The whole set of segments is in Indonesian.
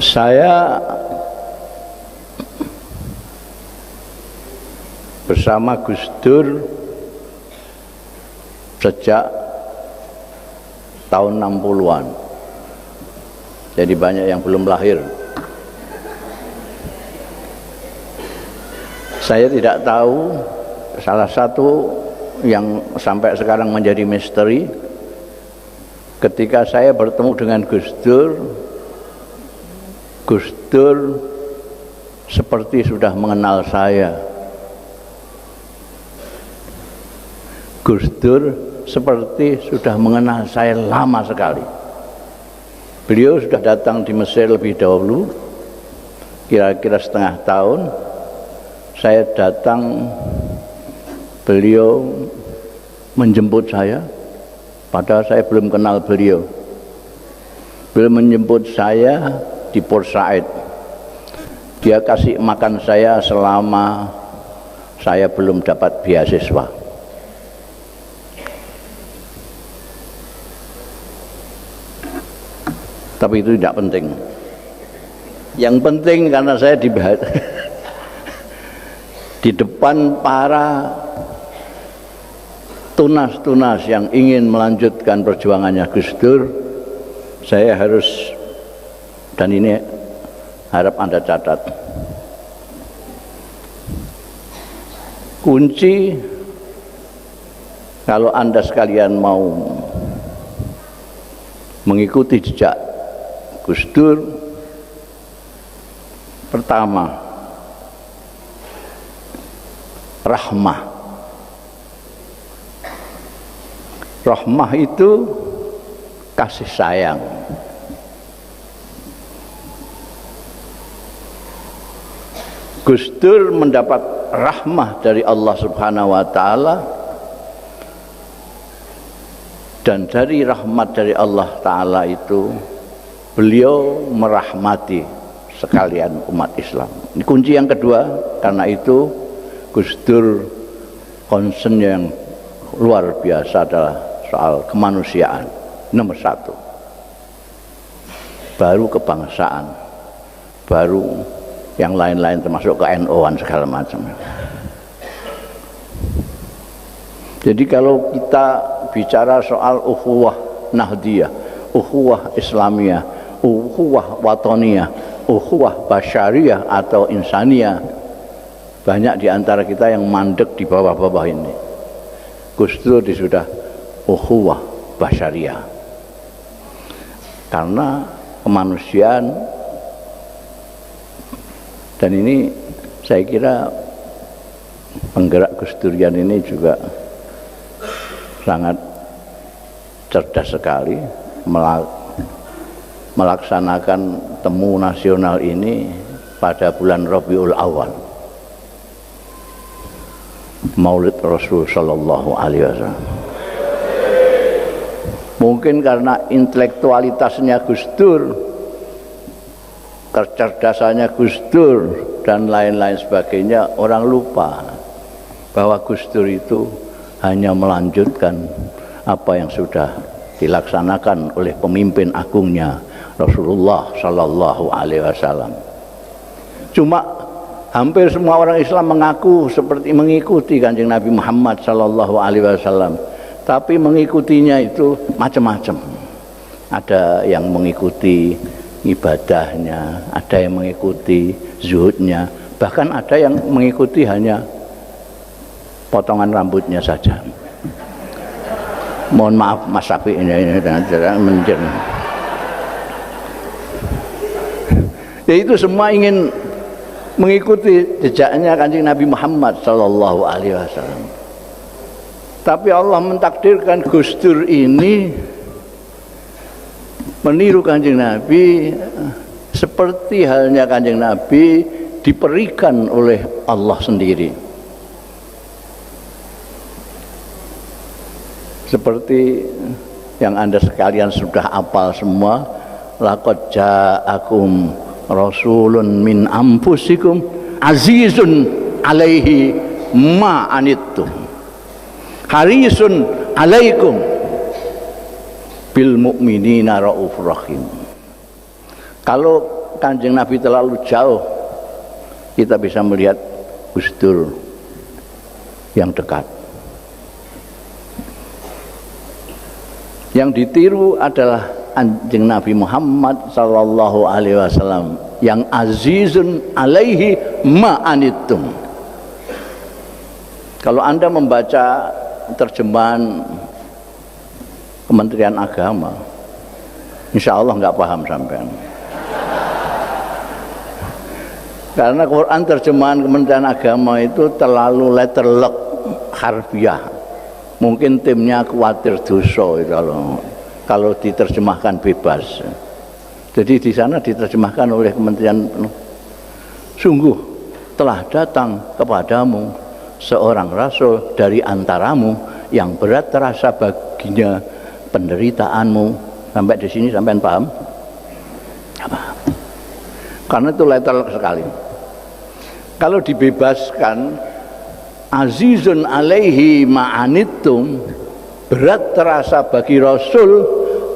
Saya bersama Gus Dur sejak tahun 60-an. Jadi banyak yang belum lahir. Saya tidak tahu, salah satu yang sampai sekarang menjadi misteri, ketika saya bertemu dengan Gus Dur seperti sudah mengenal saya. Gus Dur seperti sudah mengenal saya lama sekali. Beliau sudah datang di Mesir lebih dahulu, kira-kira setengah tahun. Saya datang, beliau menjemput saya, padahal saya belum kenal beliau. Beliau menjemput saya di Port Said. Dia kasih makan saya selama saya belum dapat beasiswa. Tapi itu tidak penting. Yang penting karena saya di depan para tunas-tunas yang ingin melanjutkan perjuangannya Gus Dur, saya harus, dan ini harap Anda catat, kunci kalau Anda sekalian mau mengikuti jejak Gus Dur, pertama rahmah. Rahmah itu kasih sayang. Gus Dur mendapat rahmah dari Allah Subhanahu wa taala, dan dari rahmat dari Allah taala itu beliau merahmati sekalian umat Islam. Ini kunci yang kedua. Karena itu Gus Dur concern yang luar biasa adalah soal kemanusiaan, nomor satu. Baru kebangsaan, baru yang lain-lain termasuk ke NU-an segala macam. Jadi kalau kita bicara soal ukhuwah nahdiyah, ukhuwah islamiyah, ukhuwah watoniyah, ukhuwah basyariyah atau insaniyah, banyak di antara kita yang mandek di bawah-bawah ini. Gus Dur sudah ukhuwah basyariyah, karena kemanusiaan. Dan ini saya kira penggerak Gus Durian ini juga sangat cerdas sekali melaksanakan temu nasional ini pada bulan Rabiul Awal, Maulid Rasul Sallallahu Alaihi Wasallam. Mungkin karena intelektualitasnya Gus Dur, kecerdasannya Gus Dur dan lain-lain sebagainya, orang lupa bahwa Gus Dur itu hanya melanjutkan apa yang sudah dilaksanakan oleh pemimpin agungnya Rasulullah Sallallahu Alaihi Wasallam. Cuma hampir semua orang Islam mengaku seperti mengikuti Kanjeng Nabi Muhammad Sallallahu Alaihi Wasallam, tapi mengikutinya itu macam-macam. Ada yang mengikuti ibadahnya, ada yang mengikuti zuhudnya, bahkan ada yang mengikuti hanya potongan rambutnya saja. Mohon maaf Mas Sapi, ini mencerna. Ya itu semua ingin mengikuti jejaknya Kanjeng Nabi Muhammad Sallallahu Alaihi Wasallam. Tapi Allah mentakdirkan Gus Dur ini meniru Kanjeng Nabi, seperti halnya Kanjeng Nabi diberikan oleh Allah sendiri. Seperti yang Anda sekalian sudah hafal semua, laqad ja'akum rasulun min anfusikum azizun alaihi ma anittum harisun alaikum bil mu'minina raufur rahim. Kalau Kanjeng Nabi terlalu jauh, kita bisa melihat Gus Dur yang dekat. Yang ditiru adalah Kanjeng Nabi Muhammad sallallahu alaihi wasallam yang azizun alaihi ma'anittum. Kalau Anda membaca terjemahan Kementerian Agama, insya Allah nggak paham sampean. Karena Quran terjemahan Kementerian Agama itu terlalu letterlock, harfiah. Mungkin timnya khawatir dosa kalau diterjemahkan bebas. Jadi di sana diterjemahkan oleh Kementerian, sungguh telah datang kepadamu seorang rasul dari antaramu yang berat terasa baginya penderitaanmu. Sampai di sini sampean paham? Apa? Karena itu letterlock sekali. Kalau dibebaskan, azizun alaihi ma'anittum, berat terasa bagi Rasul,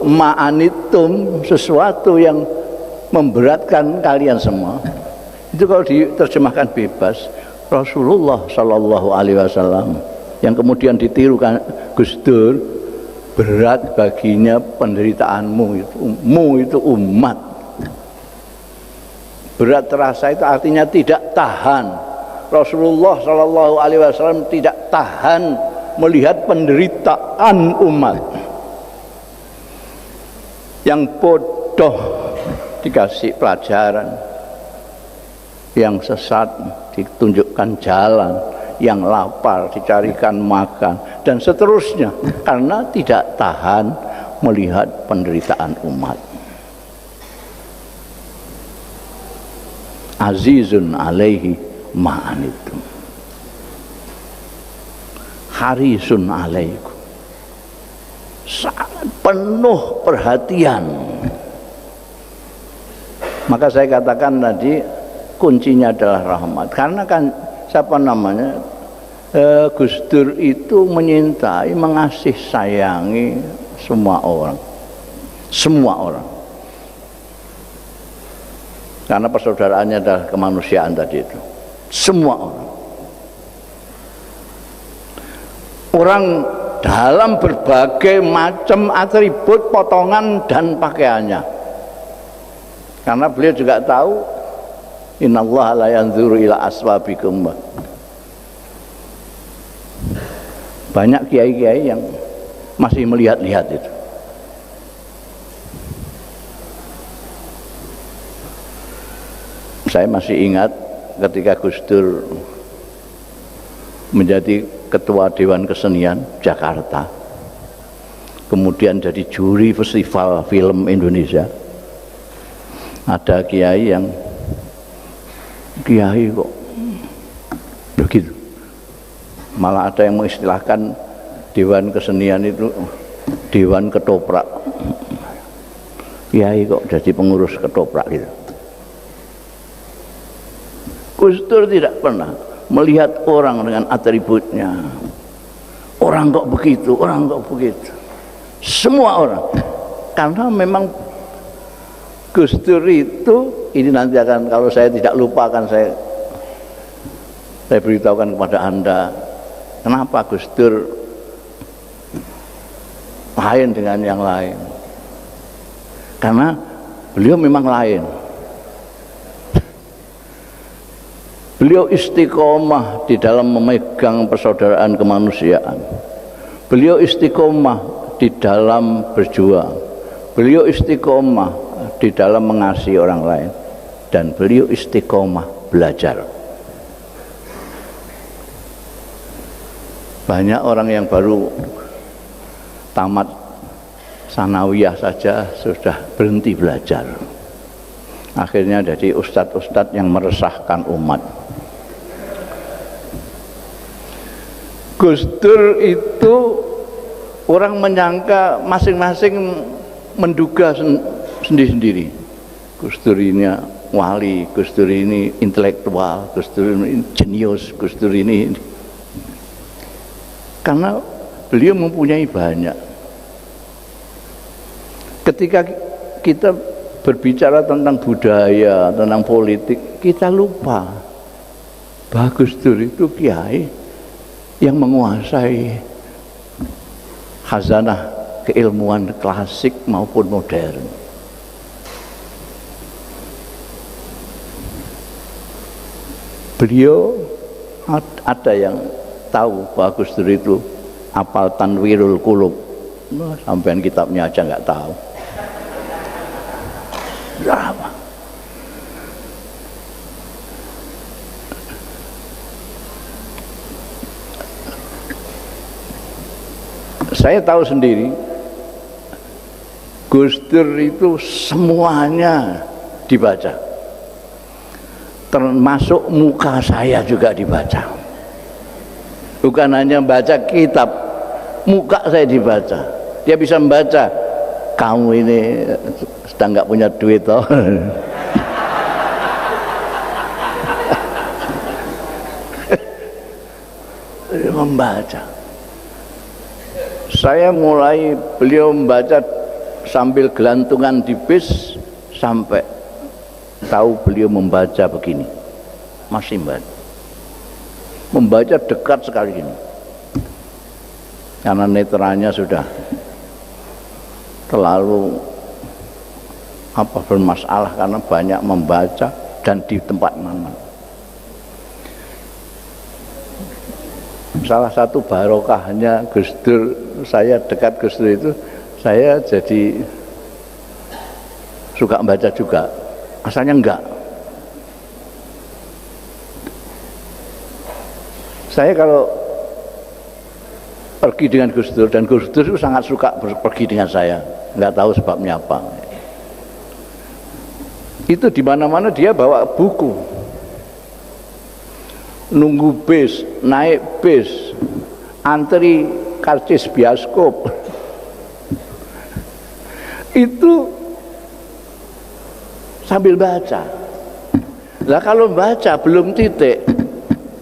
ma'anittum, sesuatu yang memberatkan kalian semua. Itu kalau diterjemahkan bebas, Rasulullah sallallahu alaihi wasallam yang kemudian ditirukan Gus Dur, berat baginya penderitaanmu itu umat. Berat terasa itu artinya tidak tahan. Rasulullah sallallahu alaihi wasallam tidak tahan melihat penderitaan umat. Yang bodoh dikasih pelajaran, yang sesat ditunjukkan jalan, yang lapar dicarikan makan, dan seterusnya, karena tidak tahan melihat penderitaan umat. Azizun alaihi ma'anitum, harisun alaikum, sangat penuh perhatian. Maka saya katakan tadi kuncinya adalah rahmat. Karena kan siapa namanya, Gus Dur itu menyintai, mengasih sayangi semua orang, semua orang. Karena persaudaraannya adalah kemanusiaan tadi itu. Semua orang. Orang dalam berbagai macam atribut, potongan dan pakaiannya. Karena beliau juga tahu innallaha la yanzuru ila aswabikum. Banyak kiai-kiai yang masih melihat-lihat itu. Saya masih ingat ketika Gus Dur menjadi Ketua Dewan Kesenian Jakarta, kemudian jadi juri Festival Film Indonesia. Ada kiai yang kiai kok begitu, malah ada yang mengistilahkan Dewan Kesenian itu Dewan Ketoprak. Kiai kok jadi pengurus ketoprak gitu. Gus Dur tidak pernah melihat orang dengan atributnya. Orang kok begitu, orang kok begitu. Semua orang. Karena memang Gus Dur itu, ini nanti akan, kalau saya tidak lupa akan saya beritahukan kepada Anda kenapa Gus Dur lain dengan yang lain. Karena beliau memang lain. Beliau istiqomah di dalam memegang persaudaraan kemanusiaan. Beliau istiqomah di dalam berjuang. Beliau istiqomah di dalam mengasihi orang lain. Dan beliau istiqomah belajar. Banyak orang yang baru tamat sanawiyah saja sudah berhenti belajar. Akhirnya jadi ustadz-ustadz yang meresahkan umat. Gus Dur itu orang menyangka masing-masing menduga sendiri-sendiri. Gus Dur ini wali, Gus Dur ini intelektual, Gus Dur ini jenius, Gus Dur ini. Karena beliau mempunyai banyak. Ketika kita berbicara tentang budaya, tentang politik, kita lupa bahwa Gus Dur itu kiai yang menguasai khazanah keilmuan klasik maupun modern. Beliau ada yang tahu bahwa Gus Dur itu apal Tanwirul Qulub. Sampean kitabnya aja nggak tahu. Apa? Saya tahu sendiri, Gus Dur itu semuanya dibaca, termasuk muka saya juga dibaca. Bukan hanya baca kitab, muka saya dibaca. Dia bisa membaca, kamu ini sedang nggak punya duit toh. Membaca. Saya mulai beliau membaca sambil gelantungan di bis sampai tahu beliau membaca begini, masih membaca dekat sekali ini, karena netranya sudah terlalu bermasalah karena banyak membaca dan di tempat mana. Salah satu barokahnya Gus Dur, saya dekat Gus Dur itu, saya jadi suka membaca juga. Asalnya enggak. Saya kalau pergi dengan Gus Dur, dan Gus Dur itu sangat suka pergi dengan saya, nggak tahu sebabnya apa. Itu di mana-mana dia bawa buku, nunggu bis, naik bis, antri karcis bioskop. Itu sambil baca. Lah kalau baca belum titik,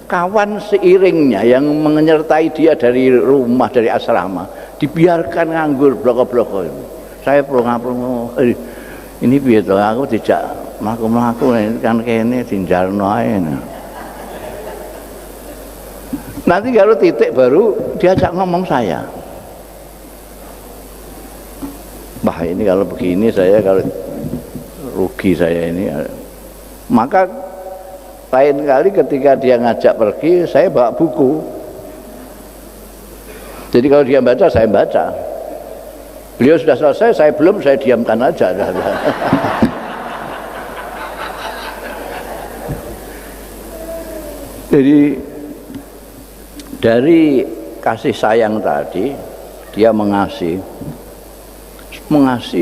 kawan seiringnya yang menyertai dia dari rumah, dari asrama, dibiarkan nganggur bloko-bloko. Saya plong-plong, ini piye to, aku dijak mlaku-mlaku kan kene dinjarno ae. Nanti kalau titik baru diajak ngomong saya. Wah, ini kalau begini saya, kalau rugi saya ini. Maka lain kali ketika dia ngajak pergi, saya bawa buku. Jadi kalau dia baca, saya baca. Beliau sudah selesai, saya belum, saya diamkan aja. Jadi dari kasih sayang tadi, dia mengasihi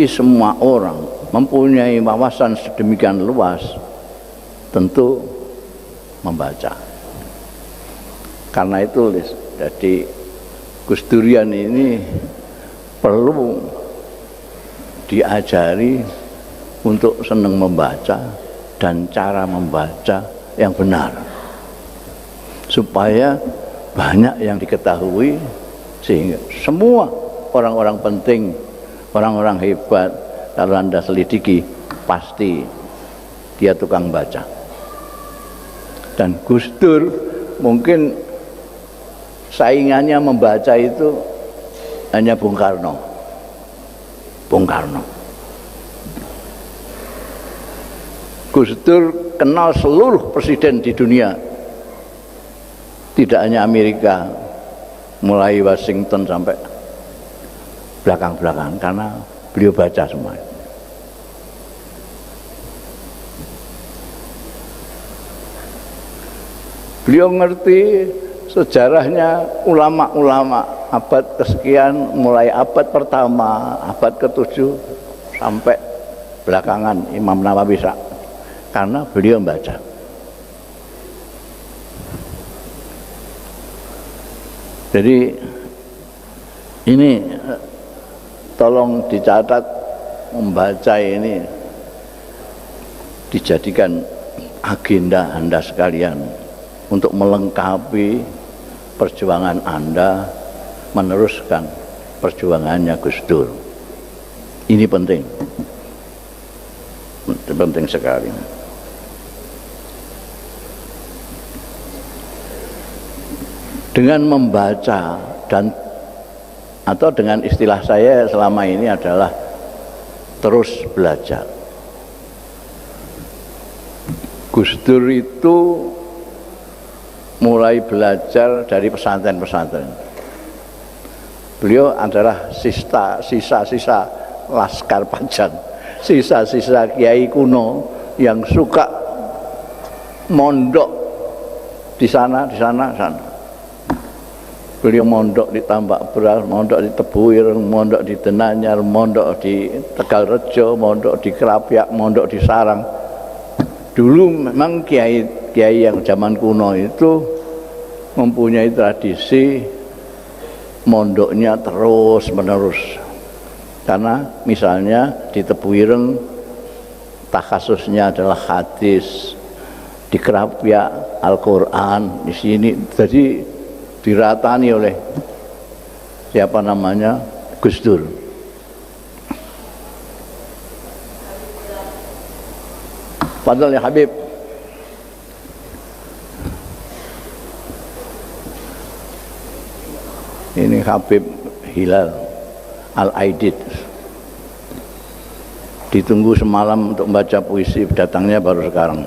semua orang, mempunyai wawasan sedemikian luas, tentu membaca. Karena itu jadi Gus Durian ini perlu diajari untuk senang membaca dan cara membaca yang benar, supaya banyak yang diketahui, sehingga semua orang-orang penting, orang-orang hebat, kalau Anda selidiki pasti dia tukang baca. Dan Gus Dur mungkin saingannya membaca itu hanya Bung Karno. Gus Dur kenal seluruh presiden di dunia, tidak hanya Amerika, mulai Washington sampai belakang-belakang, karena beliau baca semua. Beliau ngerti sejarahnya ulama-ulama abad kesekian, mulai abad pertama, abad ke-7 sampai belakangan Imam Nawawi, karena beliau membaca. Jadi ini tolong dicatat, membaca ini dijadikan agenda Anda sekalian untuk melengkapi perjuangan Anda meneruskan perjuangannya Gus Dur. Ini penting. penting sekali. Dengan membaca dan atau dengan istilah saya selama ini adalah terus belajar. Gus Dur itu mulai belajar dari pesantren-pesantren. Beliau adalah sisa-sisa Laskar Panjang, sisa-sisa kiai kuno yang suka mondok di sana. Beliau mondok di Tambak Beras, mondok di Tebuireng, mondok di Denanyar, mondok di Tegalrejo, mondok di Kerapiak, mondok di Sarang. Dulu memang kiai yang zaman kuno itu mempunyai tradisi mondoknya terus menerus. Karena misalnya di Tebuireng takhasusnya adalah hadis, di Kerapiak Al-Quran, di sini jadi diratani oleh siapa namanya Gus Dur. Padahal ya Habib, ini Habib Hilal Al-Aidid, ditunggu semalam untuk membaca puisi, datangnya baru sekarang.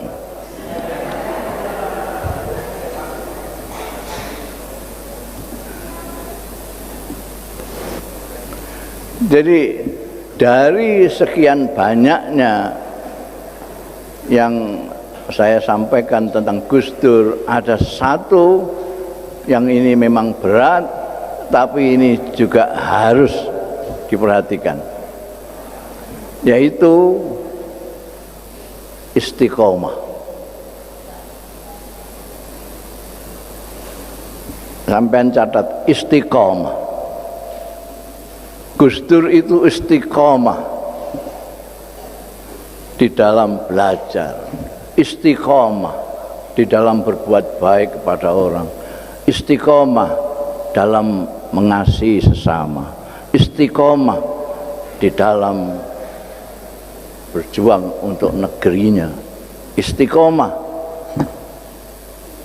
Jadi dari sekian banyaknya yang saya sampaikan tentang Gus Dur, ada satu yang ini memang berat, tapi ini juga harus diperhatikan, yaitu istiqomah. Sampean catat istiqomah. Gus Dur itu istiqomah di dalam belajar, istiqomah di dalam berbuat baik kepada orang, istiqomah dalam mengasihi sesama, istiqomah di dalam berjuang untuk negerinya, istiqomah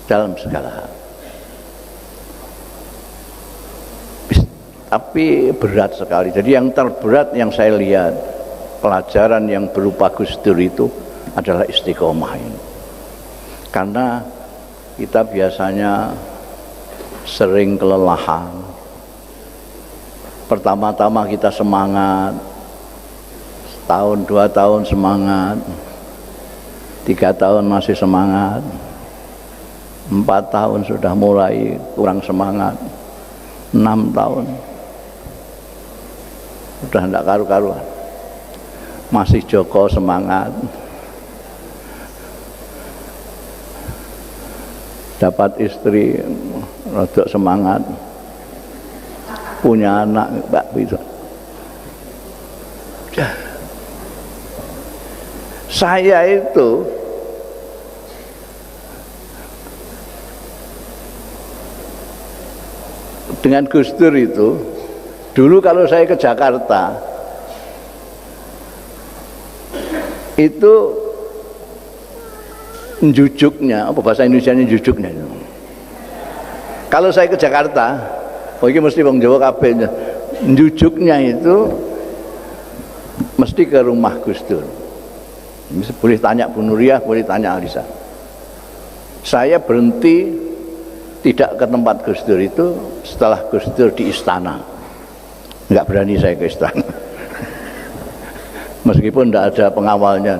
dalam segala hal. Tapi berat sekali. Jadi yang terberat yang saya lihat, pelajaran yang berupa Gus Dur itu adalah istiqomah ini. Karena kita biasanya sering kelelahan. Pertama-tama kita semangat, setahun, 2 tahun semangat, 3 tahun masih semangat, 4 tahun sudah mulai kurang semangat, 6 tahun sudah tidak karu-karuan, masih Joko semangat, dapat istri rodok semangat, punya anak Mbak bisa. Saya itu dengan Gus Dur itu, dulu kalau saya ke Jakarta itu njujuknya, apa bahasa Indonesianya njujuknya? Kalau saya ke Jakarta, oh ini mesti wong Jawa kabeh, njujuknya itu mesti ke rumah Gus Dur. Boleh tanya Bu Nuriyah, boleh tanya Alisa. Saya berhenti tidak ke tempat Gus Dur itu setelah Gus Dur di istana. Enggak berani saya ke istana. Meskipun tidak ada pengawalnya.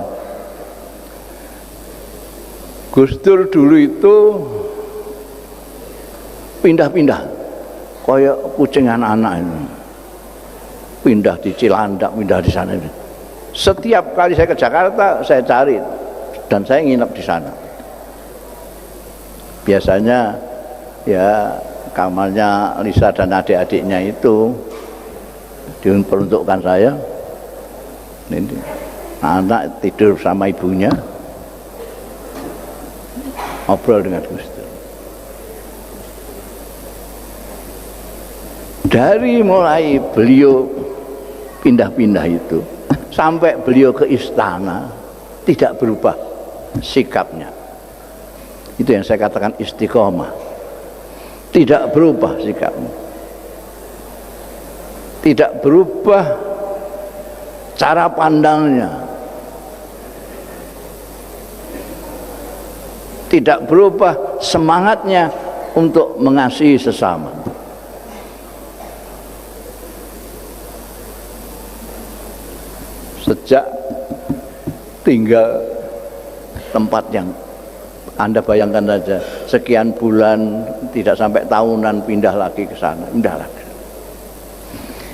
Gus Dur dulu itu pindah-pindah kayak kucing anak-anak ini. Pindah di Cilandak, pindah di sana. Setiap kali saya ke Jakarta saya cari dan saya nginep di sana. Biasanya ya kamarnya Lisa dan adik-adiknya itu diperuntukkan saya. Ini anak tidur sama ibunya, ngobrol dengan Gus Dur. Dari mulai beliau pindah-pindah itu sampai beliau ke istana, tidak berubah sikapnya. Itu yang saya katakan istiqomah. Tidak berubah sikapnya. Tidak berubah cara pandangnya. Tidak berubah semangatnya untuk mengasihi sesama. Sejak tinggal tempat yang Anda bayangkan saja, sekian bulan, tidak sampai tahunan pindah lagi ke sana, pindah lagi.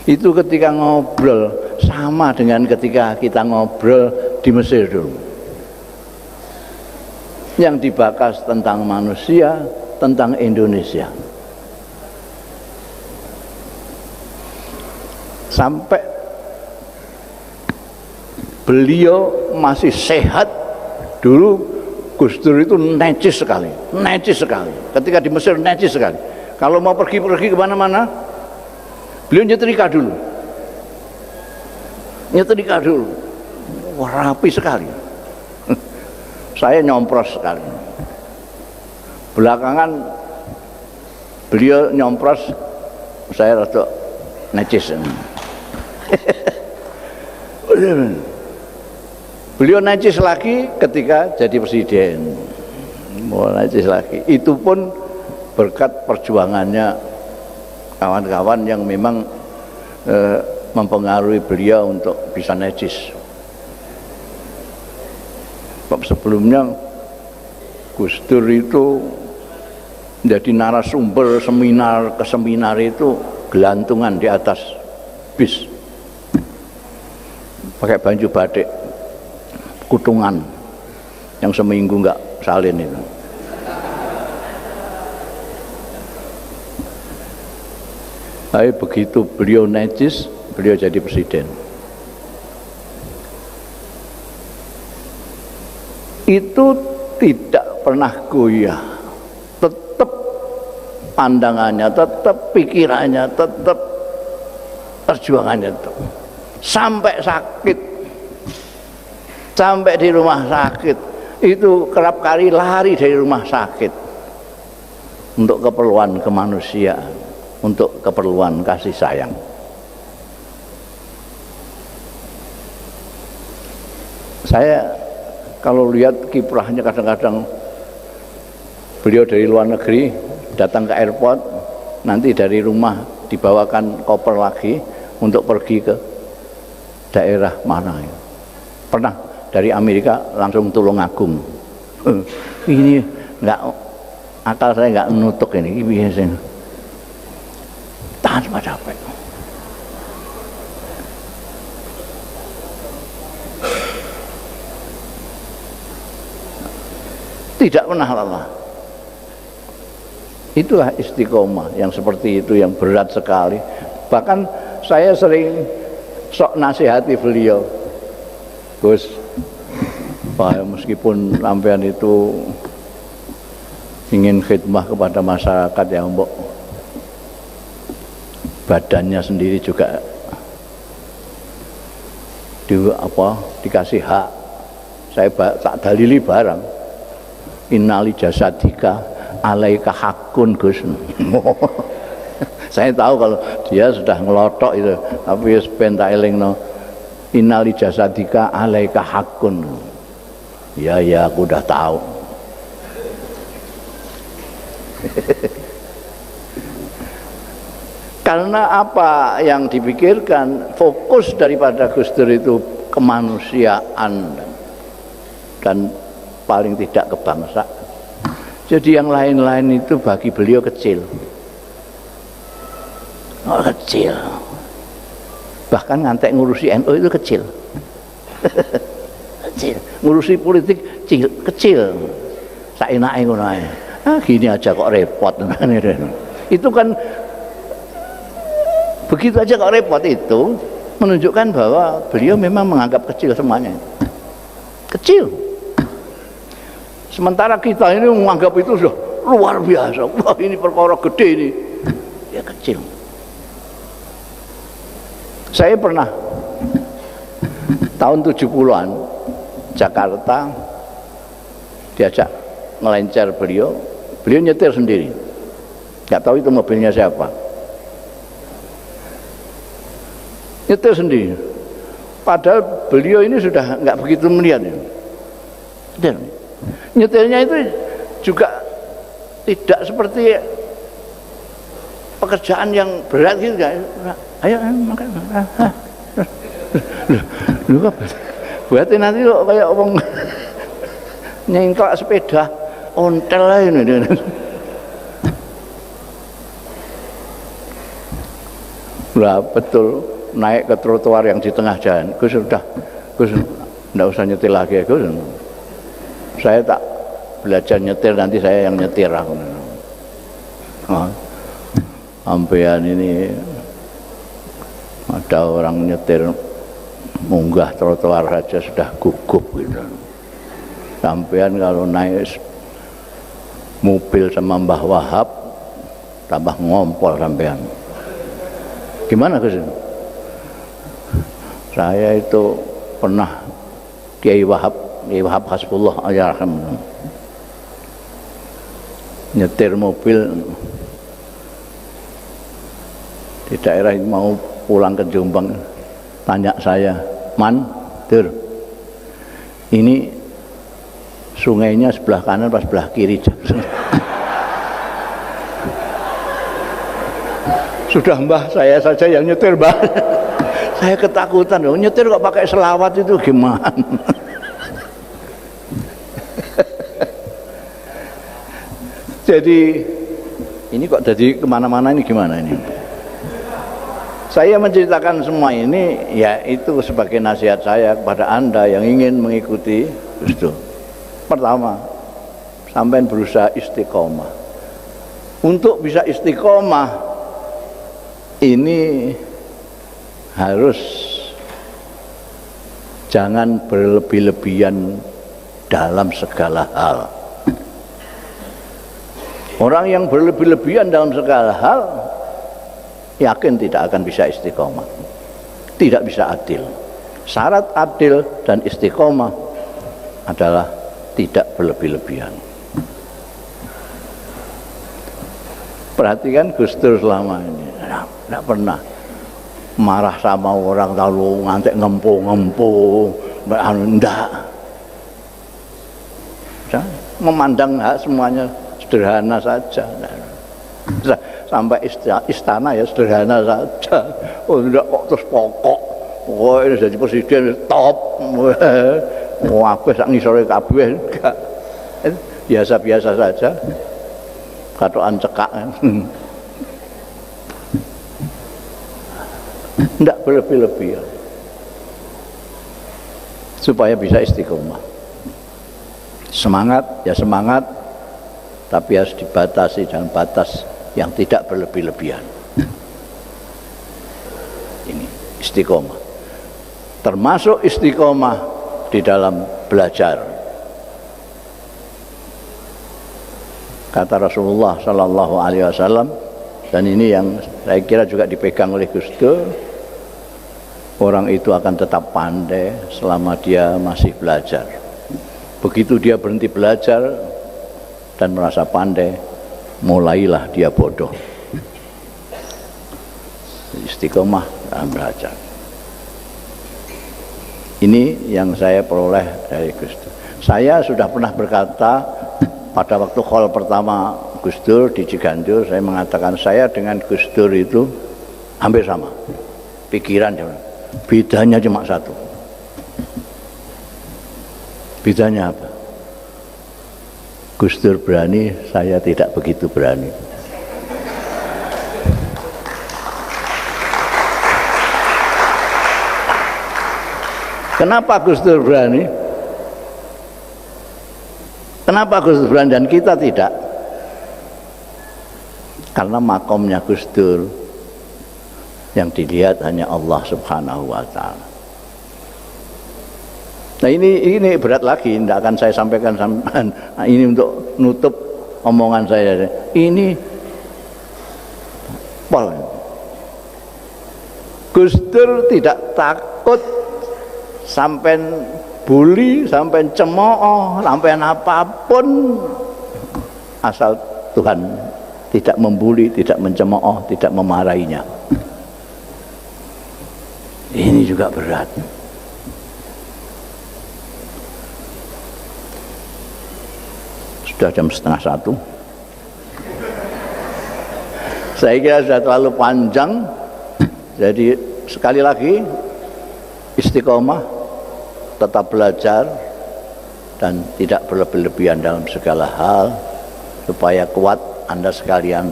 Itu ketika ngobrol sama dengan ketika kita ngobrol di Mesir dulu. Yang dibahas tentang manusia, tentang Indonesia. Sampai beliau masih sehat dulu, Gus Dur itu necis sekali. Ketika di Mesir necis sekali. Kalau mau pergi kemana-mana, beliau nyetrika dulu. Wah, rapi sekali. Saya nyompros sekali. Belakangan beliau nyompros, saya rada necis. Beliau necis lagi ketika jadi presiden. Mau necis lagi. Itu pun berkat perjuangannya kawan-kawan yang memang mempengaruhi beliau untuk bisa necis. Sebelumnya Gus Dur itu jadi narasumber seminar ke seminar itu gelantungan di atas bis, pakai baju batik kutungan yang seminggu nggak salin itu. Tapi begitu beliau necis, beliau jadi presiden. Itu tidak pernah goyah, tetap pandangannya, tetap pikirannya, tetap perjuangannya tetap. Sampai sakit, sampai di rumah sakit, itu kerap kali lari dari rumah sakit untuk keperluan kemanusiaan, untuk keperluan kasih sayang. Saya kalau lihat kiprahnya, kadang-kadang beliau dari luar negeri datang ke airport, nanti dari rumah dibawakan koper lagi untuk pergi ke daerah mana. Pernah dari Amerika langsung Tulungagung. Ini enggak, akal saya enggak menutup ini biasanya. Tahan pada apa? Tidak pernah lelah. Itulah istiqomah yang seperti itu, yang berat sekali. Bahkan saya sering sok nasihati beliau, Gus, meskipun sampean itu ingin khidmah kepada masyarakat, ya mbok, badannya sendiri juga dikasih hak. Saya tak dalili barang. Innali jasadika alaika hakun, Gus. Saya tahu kalau dia sudah ngelotok itu, tapi ya ben tak elingno. Innali jasadika alaika hakun. Ya aku udah tahu. Karena apa yang dipikirkan, fokus daripada Gus Dur itu kemanusiaan dan paling tidak kebangsaan. Jadi yang lain-lain itu bagi beliau kecil. Kecil. Bahkan ngantek ngurusi NU itu kecil. Kecil. Ngurusi politik kecil. Saenake ngono ae. Gini aja kok repot. Itu kan begitu aja kok repot, itu menunjukkan bahwa beliau memang menganggap kecil semuanya. Kecil. Sementara kita ini menganggap itu sudah luar biasa. Wah, ini perkara gede ini. Ya kecil. Saya pernah tahun 70-an Jakarta, diajak ngelencer beliau nyetir sendiri, nggak tahu itu mobilnya siapa, nyetir sendiri, padahal beliau ini sudah nggak begitu melihat. Nyetirnya itu juga tidak seperti pekerjaan yang berat gitu, ayo makan, lu berarti nanti kok kayak orang nyengklak sepeda ontel lah ini. Lah betul, naik ke trotoar yang di tengah jalan, Gus enggak usah nyetir lagi, Gus. Saya tak belajar nyetir, nanti saya yang nyetir aku. Sampean ini ada orang nyetir munggah trotoar saja sudah gugup gitu. Sampean kalau naik mobil sama Mbah Wahab tambah ngompol sampean. Gimana Gus? Saya itu pernah Kiai Wahab Hasbullah Ayarham nyetir mobil di daerah mau pulang ke Jombang, tanya saya, Man, Dur, ini sungainya sebelah kanan pas sebelah kiri? Sudah Mbah, saya saja yang nyetir Mbah. Saya ketakutan, nyetir kok pakai selawat itu gimana? Jadi ini kok jadi kemana-mana ini gimana ini? Saya menceritakan semua ini ya itu sebagai nasihat saya kepada Anda yang ingin mengikuti Gus Dur. Pertama, sampean berusaha istiqomah. Untuk bisa istiqomah ini harus jangan berlebih-lebihan dalam segala hal. Orang yang berlebih-lebihan dalam segala hal yakin tidak akan bisa istiqomah, tidak bisa adil. Syarat adil dan istiqomah adalah tidak berlebih-lebihan. Perhatikan Gus Dur selama ini tidak pernah marah sama orang, lalu ngantek ngempu enggak. Memandang semuanya sederhana saja. Sampai istana ya sederhana saja. Oh enggak kok terus pokok. Oh ini jadi presiden top. Oh aku sak ngisore kabeh enggak. Biasa-biasa saja. Katokan cekak. Enggak berlebih-lebihan. Supaya bisa istiqomah. Semangat ya semangat, tapi harus dibatasi dengan batas yang tidak berlebih-lebihan. Ini istiqomah. Termasuk istiqomah di dalam belajar. Kata Rasulullah Sallallahu Alaihi Wasallam, dan ini yang saya kira juga dipegang oleh Gus Dur, orang itu akan tetap pandai selama dia masih belajar. Begitu dia berhenti belajar dan merasa pandai, mulailah dia bodoh. Istiqomah dalam belajar. Ini yang saya peroleh dari Gus Dur. Saya sudah pernah berkata pada waktu call pertama Gus Dur di Ciganjur, saya mengatakan saya dengan Gus Dur itu hampir sama pikiran, bedanya cuma satu. Bedanya apa? Gus Dur berani, saya tidak begitu berani. Kenapa Gus Dur berani? Kenapa Gus Dur berani dan kita tidak? Karena makomnya Gus Dur yang dilihat hanya Allah Subhanahu wa Ta'ala. Nah ini berat lagi, tidak akan saya sampaikan sampai ini untuk nutup omongan saya. Ini pol. Gus Dur tidak takut sampai bully, sampai cemooh, sampai apapun, asal Tuhan tidak membuli, tidak mencemooh, tidak memarahinya. Ini juga berat. Sudah jam 12:30. Saya kira sudah terlalu panjang. Jadi sekali lagi istiqomah, tetap belajar dan tidak berlebih-lebihan dalam segala hal, supaya kuat Anda sekalian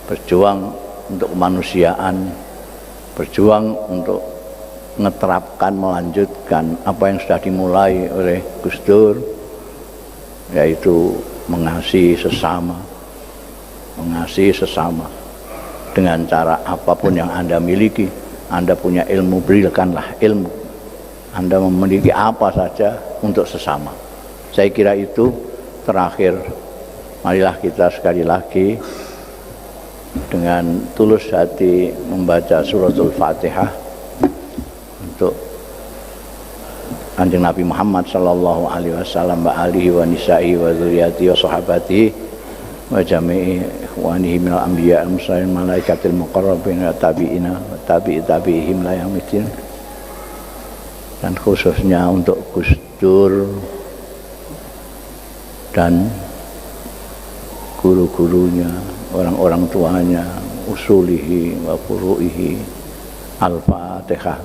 berjuang untuk kemanusiaan, berjuang untuk menerapkan, melanjutkan apa yang sudah dimulai oleh Gus Dur, yaitu mengasihi sesama dengan cara apapun yang Anda miliki. Anda punya ilmu, berikanlah ilmu. Anda memiliki apa saja untuk sesama. Saya kira itu terakhir. Marilah kita sekali lagi dengan tulus hati membaca suratul Fatihah untuk Kanjeng Nabi Muhammad sallallahu alaihi wasallam wa alihi wa nisa'i wa dzurriyyati wa sahabati wa jami'i ikhwanihi minal anbiya al mursalin malaikatil muqarrabin wa tabi'ina wa tabi'ihim la yaumil. Dan khususnya untuk Gus Dur dan guru-gurunya, orang-orang tuanya, usulihi wa furu'ihi. Al-Fatihah.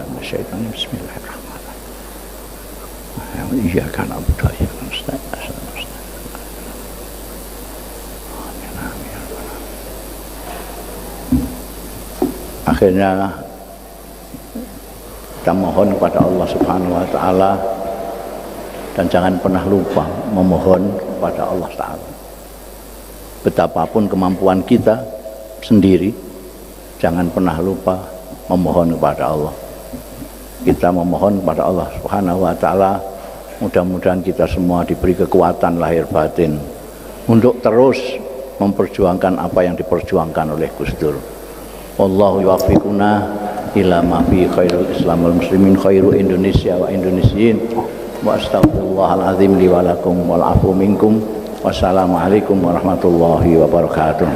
Bismillahirrahmanirrahim. Iyyaka na'budu wa iyyaka nasta'in. Akhirnya kita mohon kepada Allah Subhanahu wa taala, dan jangan pernah lupa memohon kepada Allah taala. Betapapun kemampuan kita sendiri, jangan pernah lupa memohon kepada Allah. Kita memohon kepada Allah Subhanahu wa taala, mudah-mudahan kita semua diberi kekuatan lahir batin untuk terus memperjuangkan apa yang diperjuangkan oleh Gus Dur. Wallahu yuwaffiquna ila ma fi khairul Islam wal muslimin, khairu Indonesia wa Indonesiyin. Wa astaghfirullahal azim li wa lakum wal afu minkum. Wassalamualaikum warahmatullahi wabarakatuh.